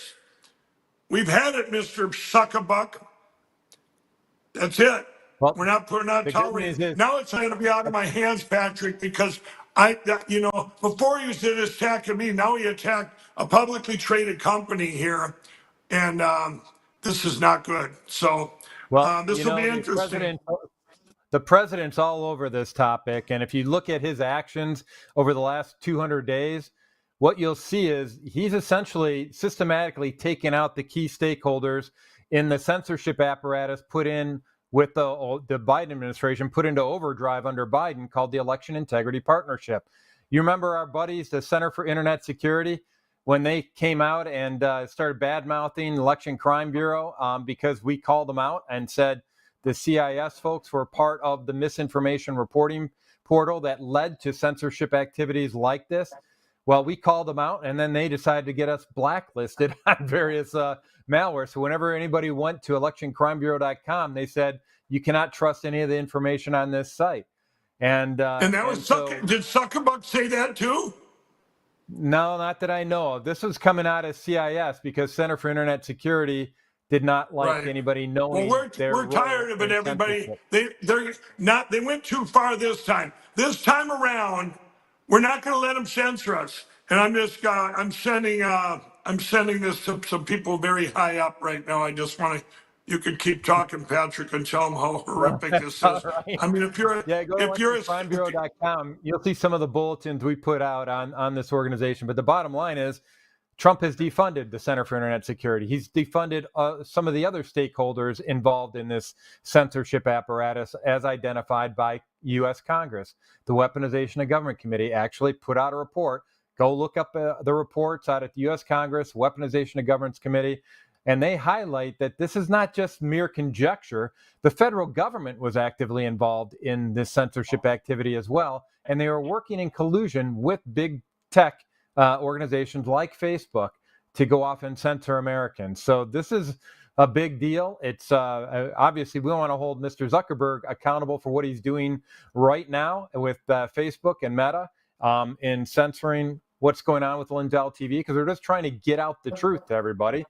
We've had it, Mr. Zuckerberg. That's it. Well, We're not the good tolerating. news is, Now it's going to be out of my hands, Patrick, because before he was attacking me, now he attacked a publicly traded company here, and this is not good. So this will be interesting. The president's all over this topic. And if you look at his actions over the last 200 days, what you'll see is he's essentially systematically taken out the key stakeholders in the censorship apparatus put in with the Biden administration, put into overdrive under Biden, called the Election Integrity Partnership. You remember our buddies, the Center for Internet Security, when they came out and started bad-mouthing Election Crime Bureau because we called them out and said the CIS folks were part of the misinformation reporting portal that led to censorship activities like this. Well, we called them out, and then they decided to get us blacklisted on various malware. So whenever anybody went to electioncrimebureau.com, they said, you cannot trust any of the information on this site. And that was did Zuckerberg say that too? No, not that I know of. This was coming out of CIS because Center for Internet Security did not like anybody knowing. Well, we're tired of it, everybody. They went too far this time. This time around, we're not going to let them censor us. And I'm sending this to some people very high up right now. I just want to. You could keep talking, Patrick, and tell them how horrific this is. Right. I mean, go to crimebureau.com. You'll see some of the bulletins we put out on this organization. But the bottom line is, Trump has defunded the Center for Internet Security. He's defunded some of the other stakeholders involved in this censorship apparatus as identified by U.S. Congress. The Weaponization of Government Committee actually put out a report. Go look up the reports out at the U.S. Congress, Weaponization of Government Committee, and they highlight that this is not just mere conjecture. The federal government was actively involved in this censorship activity as well, and they were working in collusion with big tech organizations like Facebook to go off and censor Americans. So this is a big deal. It's obviously we want to hold Mr. Zuckerberg accountable for what he's doing right now with Facebook and Meta in censoring what's going on with LindellTV, because they're just trying to get out the truth to everybody.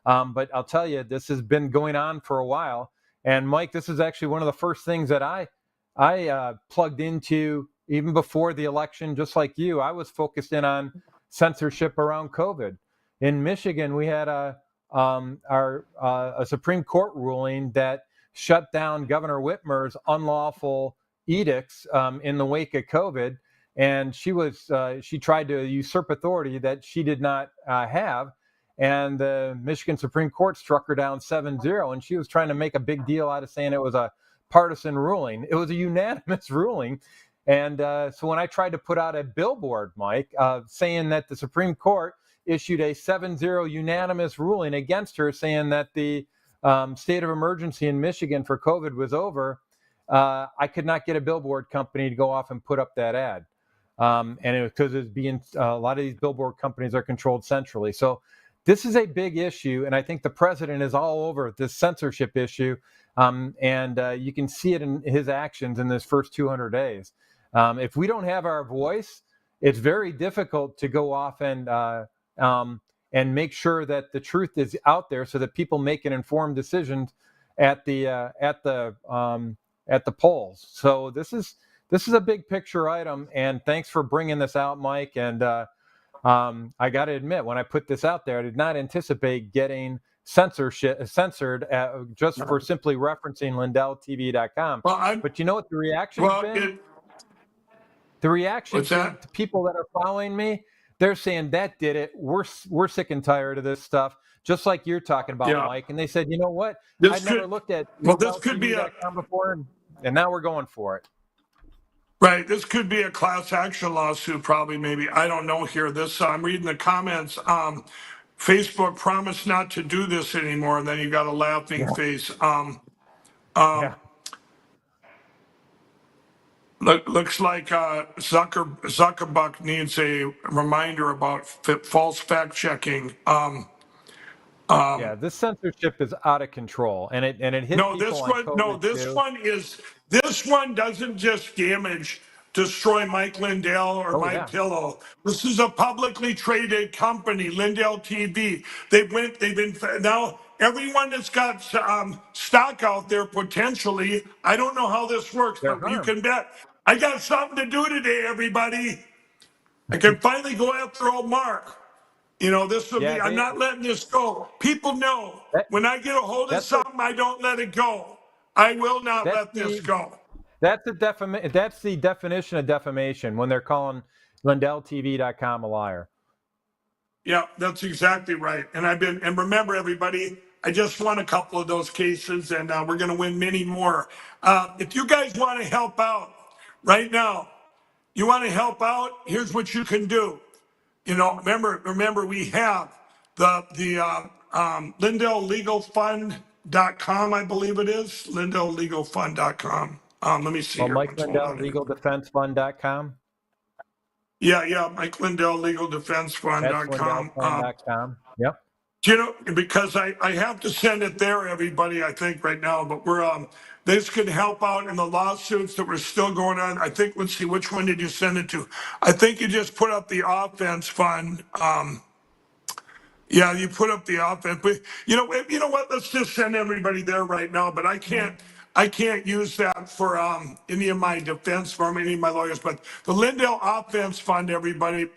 But I'll tell you, this has been going on for a while. And Mike, this is actually one of the first things that I plugged into even before the election. Just like you, I was focused in on censorship around COVID. In Michigan, we had a Supreme Court ruling that shut down Governor Whitmer's unlawful edicts in the wake of COVID, and she tried to usurp authority that she did not have. And the Michigan Supreme Court struck her down 7-0, and she was trying to make a big deal out of saying it was a partisan ruling. It was a unanimous ruling. And so when I tried to put out a billboard, Mike, saying that the Supreme Court issued a 7-0 unanimous ruling against her, saying that the state of emergency in Michigan for COVID was over, I could not get a billboard company to go off and put up that ad. And it was because it's being, a lot of these billboard companies are controlled centrally. So this is a big issue. And I think the president is all over this censorship issue. And you can see it in his actions in this first 200 days. If we don't have our voice, it's very difficult to go off and make sure that the truth is out there, so that people make an informed decision at the polls. So this is a big picture item, and thanks for bringing this out, Mike. And I got to admit, when I put this out there, I did not anticipate getting censored just for simply referencing LindellTV.com. Well, but you know what the reaction's been? The reaction to people that are following me, they're saying that did it. We're sick and tired of this stuff, just like you're talking about, Mike. And they said, you know what? I'd never looked at LindellTV.com before, and now we're going for it. Right. This could be a class action lawsuit, probably, maybe. I don't know here. I'm reading the comments. Facebook promised not to do this anymore, and then you got a laughing face. Looks like Zuckerbuck needs a reminder about false fact checking. This censorship is out of control, and it hit people on COVID this one doesn't just destroy Mike Lindell or Pillow. This is a publicly traded company, LindellTV. Now everyone that's got stock out there potentially. I don't know how this works, but you can bet. I got something to do today, everybody. I can finally go after old Mark. You know, this will be, I'm not letting this go. People know when I get a hold of something, I don't let it go. I will not let this go. That's the definition of defamation, when they're calling LindellTV.com a liar. Yeah, that's exactly right. And remember, everybody, I just won a couple of those cases, and we're going to win many more. If you guys want to help out right now, here's what you can do. You know, remember we have the LindellLegalFund.com, I believe it is, LindellLegalFund.com. Let me see here. Mike Lindell, LegalDefenseFund.com. Yeah, Mike Lindell, LegalDefenseFund.com. Yep. You know, because I have to send it there, everybody, I think right now, but this could help out in the lawsuits that were still going on. I think, let's see, which one did you send it to? I think you just put up the offense fund. You put up the offense, but you know what? Let's just send everybody there right now. But I can't use that for any of my defense firm, any of my lawyers. But the Lindell Offense Fund, everybody,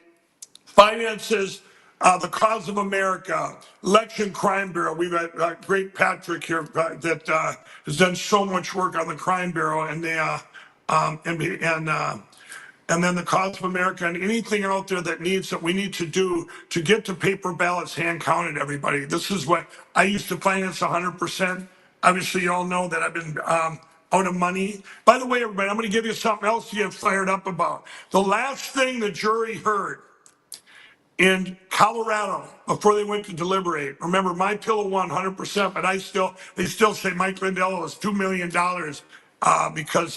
finances the Cause of America, Election Crime Bureau. We've got great Patrick here that has done so much work on the Crime Bureau, and and then the Cause of America, and anything out there that we need to do to get to paper ballots hand counted, everybody. This is what I used to finance 100%. Obviously, you all know that I've been out of money. By the way, everybody, I'm going to give you something else to get fired up about. The last thing the jury heard in Colorado before they went to deliberate. Remember, my pillow won 100%, but they still say Mike Lindell was $2 million because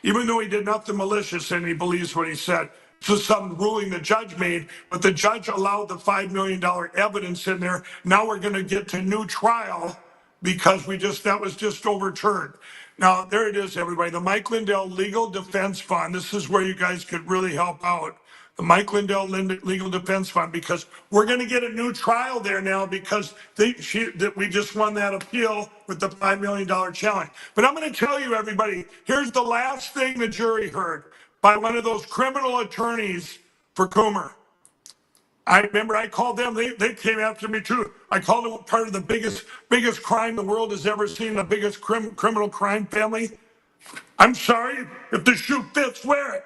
even though he did nothing malicious and he believes what he said, this is some ruling the judge made, but the judge allowed the $5 million evidence in there. Now we're going to get to new trial because that was just overturned. Now, there it is, everybody. The Mike Lindell Legal Defense Fund. This is where you guys could really help out. The Mike Lindell Legal Defense Fund, because we're going to get a new trial there now because we just won that appeal with the $5 million challenge. But I'm going to tell you, everybody, here's the last thing the jury heard by one of those criminal attorneys for Coomer. I remember I called them. They came after me too. I called them part of the biggest crime the world has ever seen, the biggest criminal crime family. I'm sorry, if the shoe fits, wear it.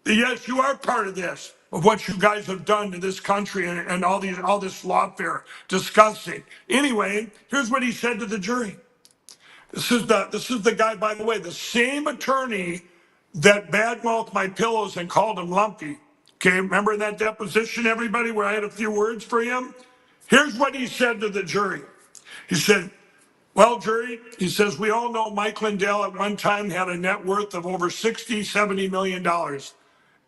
Yes, you are part of this, of what you guys have done to this country and all this lawfare. Disgusting. Anyway, here's what he said to the jury. This is the guy, by the way, the same attorney that badmouthed my pillows and called him lumpy. Okay, remember that deposition, everybody, where I had a few words for him? Here's what he said to the jury. He said, well, jury, he says, we all know Mike Lindell at one time had a net worth of over 60, $70 million.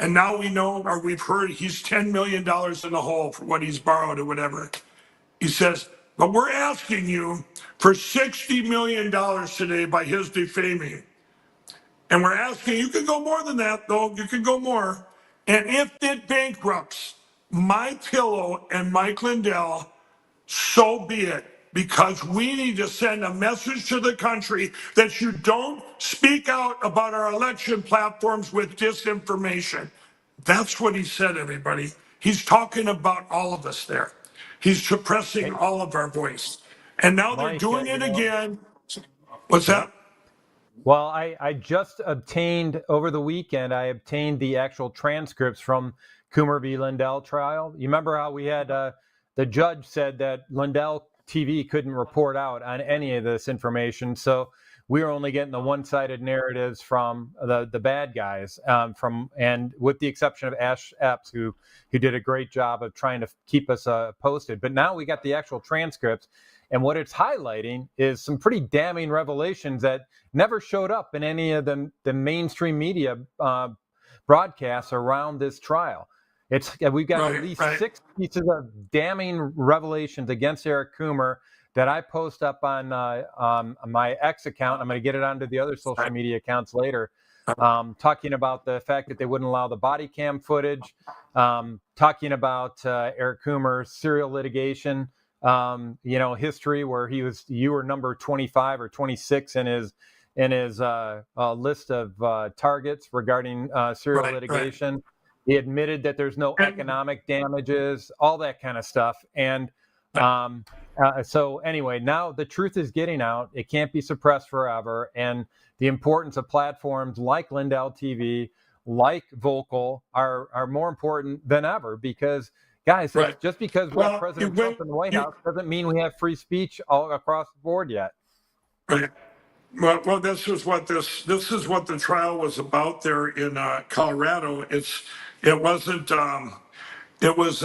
And now we know, or we've heard, he's $10 million in the hole for what he's borrowed or whatever. He says, but we're asking you for $60 million today by his defaming. And we're asking, you can go more than that, though. You can go more. And if it bankrupts my pillow and Mike Lindell, so be it. Because we need to send a message to the country that you don't speak out about our election platforms with disinformation. That's what he said, everybody. He's talking about all of us there. He's suppressing all of our voice. And now they're Mike, doing it again. What's yeah. that? Well, I just obtained over the weekend, I obtained the actual transcripts from Coomer v. Lindell trial. You remember how we had the judge said that LindellTV couldn't report out on any of this information. So we were only getting the one-sided narratives from the bad guys, and with the exception of Ash Epps, who did a great job of trying to keep us posted. But now we got the actual transcripts. And what it's highlighting is some pretty damning revelations that never showed up in any of the mainstream media broadcasts around this trial. We've got at least 6 pieces of damning revelations against Eric Coomer that I post up on my X account. I'm going to get it onto the other social media accounts later, talking about the fact that they wouldn't allow the body cam footage, talking about Eric Coomer's serial litigation, history, where you were number 25 or 26 in his list of targets regarding serial litigation. Right. He admitted that there's no economic damages, all that kind of stuff. And so anyway, now the truth is getting out. It can't be suppressed forever. And the importance of platforms like LindellTV, like Vocal, are more important than ever, because guys, just because we have President Trump in the White House doesn't mean we have free speech all across the board yet. Right. Well, this is what the trial was about there in Colorado. It was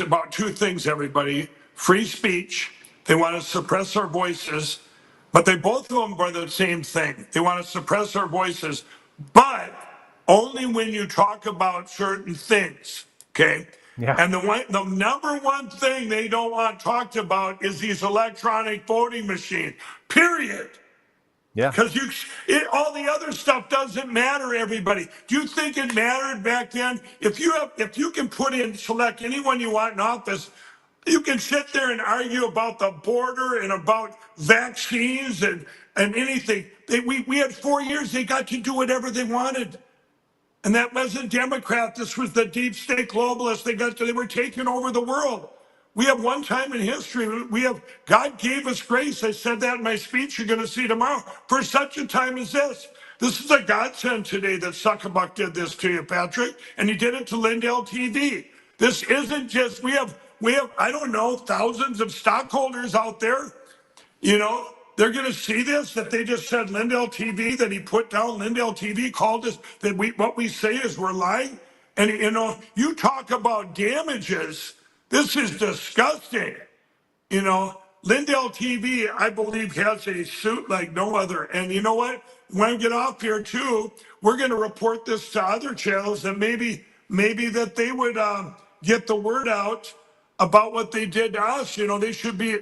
about two things, everybody. Free speech. They want to suppress our voices, but both of them are the same thing. They want to suppress our voices, but only when you talk about certain things. Okay. Yeah. And the number one thing they don't want talked about is these electronic voting machines, period. Yeah. Because all the other stuff doesn't matter, everybody. Do you think it mattered back then? If you can select anyone you want in office, you can sit there and argue about the border and about vaccines and anything. We had 4 years, they got to do whatever they wanted. And that wasn't Democrat. This was the deep state globalists. They were taking over the world. We have one time in history, God gave us grace. I said that in my speech you're going to see tomorrow. For such a time as this. This is a godsend today that Suckerbuck did this to you, Patrick. And he did it to LindellTV. This isn't just, we have, I don't know, thousands of stockholders out there. They're going to see this, that they just said LindellTV, that he put down. LindellTV called us, that what we say is we're lying. And, you talk about damages. This is disgusting. LindellTV, I believe, has a suit like no other. And you know what? When we get off here, too, we're going to report this to other channels, and maybe that they would get the word out about what they did to us. There should be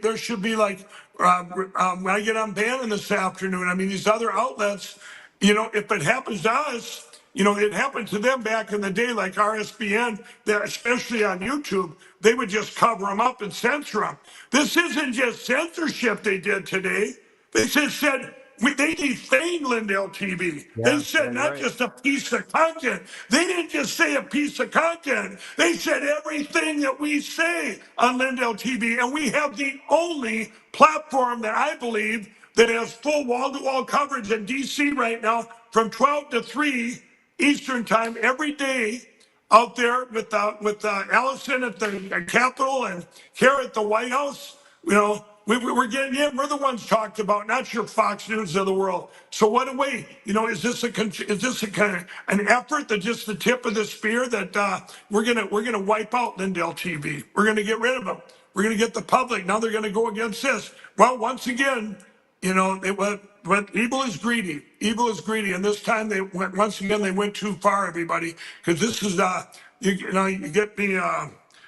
like, when I get on Bannon this afternoon, I mean, these other outlets, if it happens to us, it happened to them back in the day, like RSBN, especially on YouTube, they would just cover them up and censor them. This isn't just censorship they did today. They just said, they defamed LindellTV. Yeah, they said not just a piece of content. They didn't just say a piece of content. They said everything that we say on LindellTV. And we have the only platform that I believe that has full wall-to-wall coverage in D.C. right now from 12 to 3 Eastern time every day out there with Allison at the Capitol and here at the White House. we're getting in. We're the ones talked about, not your Fox News of the world. So what a way, is this a kind of an effort that just the tip of the spear that we're gonna wipe out LindellTV. We're gonna get rid of them. We're gonna get the public. Now they're gonna go against this. Well, once again, but evil is greedy. Evil is greedy, and this time once again they went too far, everybody, because this is you get me.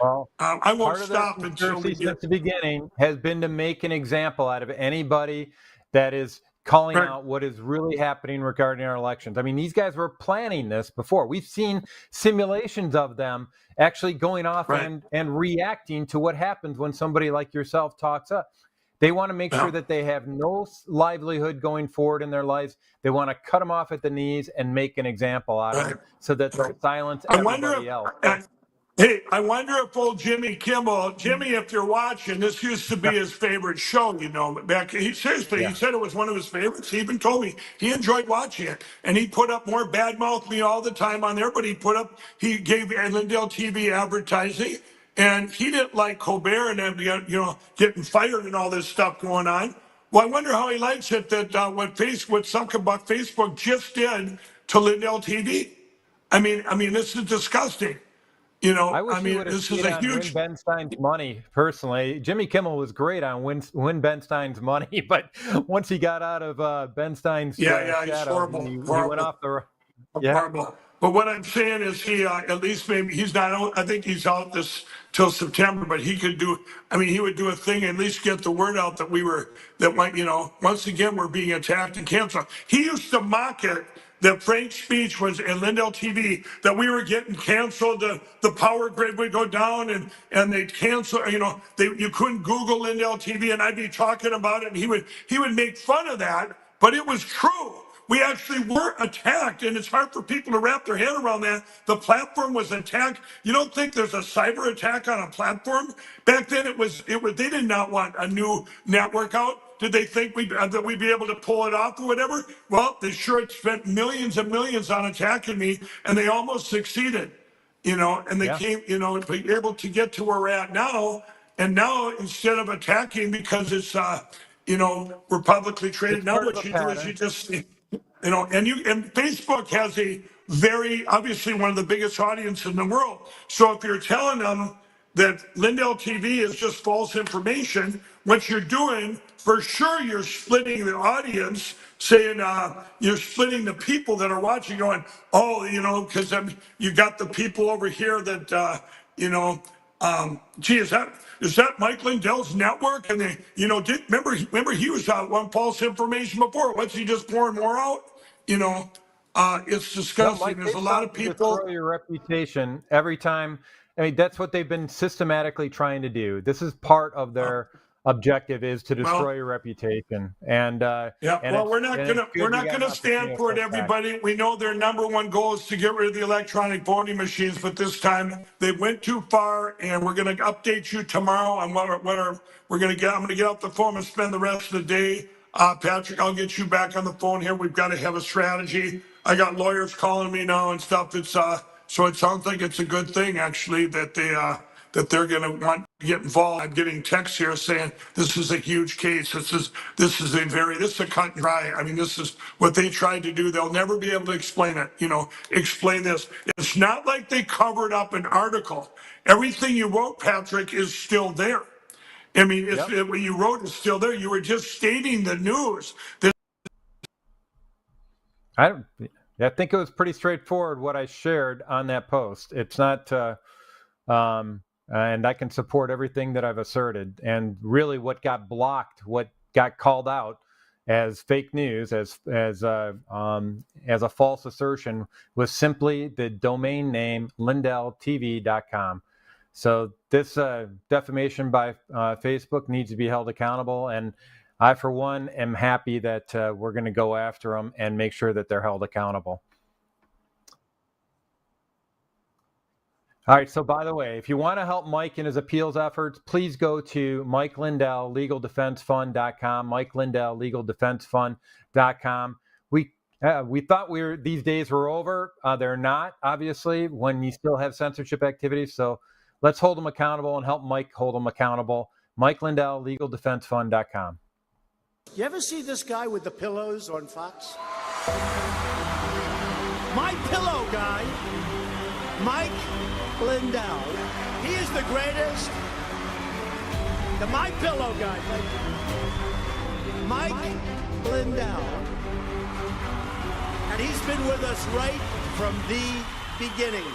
Well, I won't part of their stop until we conspiracy get. since the beginning has been to make an example out of anybody that is calling Right. out what is really happening regarding our elections. I mean, these guys were planning this before. We've seen simulations of them actually going off Right. and reacting to what happens when somebody like yourself talks up. They want to make Yeah. sure that they have no livelihood going forward in their lives. They want to cut them off at the knees and make an example out of Right. them so that they'll silence I wonder everybody if, else. hey, I wonder if old Jimmy Kimmel, Jimmy, if you're watching, this used to be his favorite show, back, seriously, Yeah. he said it was one of his favorites. He even told me he enjoyed watching it. And he put up more badmouth me all the time on there, but he gave LindellTV advertising. And he didn't like Colbert and them, getting fired and all this stuff going on. Well, I wonder how he likes it that what Zuckerberg Facebook just did to LindellTV. I mean, this is disgusting. I wish he would have This is stayed a on Win huge. Ben Stein's money, personally. Jimmy Kimmel was great on Win Ben Stein's money, but once he got out of Ben Stein's Yeah, he's shadow, horrible, he went horrible, off the. Yeah, horrible. But what I'm saying is he, at least maybe he's not out. I think he's out this till September, but he could do, he would do a thing, at least get the word out once again, we're being attacked and canceled. He used to mock it that Frank's speech was in LindellTV, that we were getting canceled, the power grid would go down and they'd cancel, you couldn't Google LindellTV, and I'd be talking about it, and he would make fun of that, but it was true. We actually were attacked, and it's hard for people to wrap their head around that. The platform was attacked. You don't think there's a cyber attack on a platform? Back then, they did not want a new network out. Did they think that we'd be able to pull it off or whatever? Well, they sure spent millions and millions on attacking me, and they almost succeeded. And they yeah. came, be able to get to where we're at now. And now, instead of attacking because it's, we're publicly traded, It's now part of what a you do is pattern. you just, and Facebook has a very, obviously one of the biggest audiences in the world. So if you're telling them that LindellTV is just false information, what you're doing, for sure, you're splitting the audience, saying you're splitting the people that are watching, going, oh, because you got the people over here that, gee, is that Mike Lindell's network? And they, remember he was one false information before. What's he just pouring more out? It's No, disgusting. Mike, There's they a lot sought of to people. destroy your reputation every time. I mean, that's what they've been systematically trying to do. This is part of their objective, is to destroy Well, your reputation. And yeah, and well, it's we're good we not got an gonna stand opportunity to for it, fight back. everybody. We know their number one goal is to get rid of the electronic voting machines, but this time they went too far, and we're gonna update you tomorrow on we're gonna get. I'm gonna get off the phone and spend the rest of the day. Patrick, I'll get you back on the phone here. We've got to have a strategy. I got lawyers calling me now and stuff. It's so it sounds like it's a good thing actually that they're going to want to get involved. I'm getting texts here saying this is a huge case. This is a cut and dry. This is what they tried to do. They'll never be able to explain it. Explain this. It's not like they covered up an article. Everything you wrote, Patrick, is still there. Yep. What you wrote is still there. You were just stating the news. I think it was pretty straightforward what I shared on that post. It's not, and I can support everything that I've asserted. And really, what got blocked, what got called out as fake news, as a false assertion, was simply the domain name LindellTV.com. So this defamation by Facebook needs to be held accountable, and I, for one, am happy that we're going to go after them and make sure that they're held accountable. All right. So, by the way, if you want to help Mike in his appeals efforts, please go to Mike Lindell, LegalDefenseFund.com, Mike Lindell, LegalDefenseFund.com. We thought these days were over. They're not, obviously, when you still have censorship activities. So let's hold them accountable and help Mike hold them accountable. Mike Lindell, LegalDefenseFund.com. You ever see this guy with the pillows on Fox? My pillow guy, Mike Lindell. He is the greatest. The My Pillow guy, Mike Lindell. And he's been with us right from the beginning.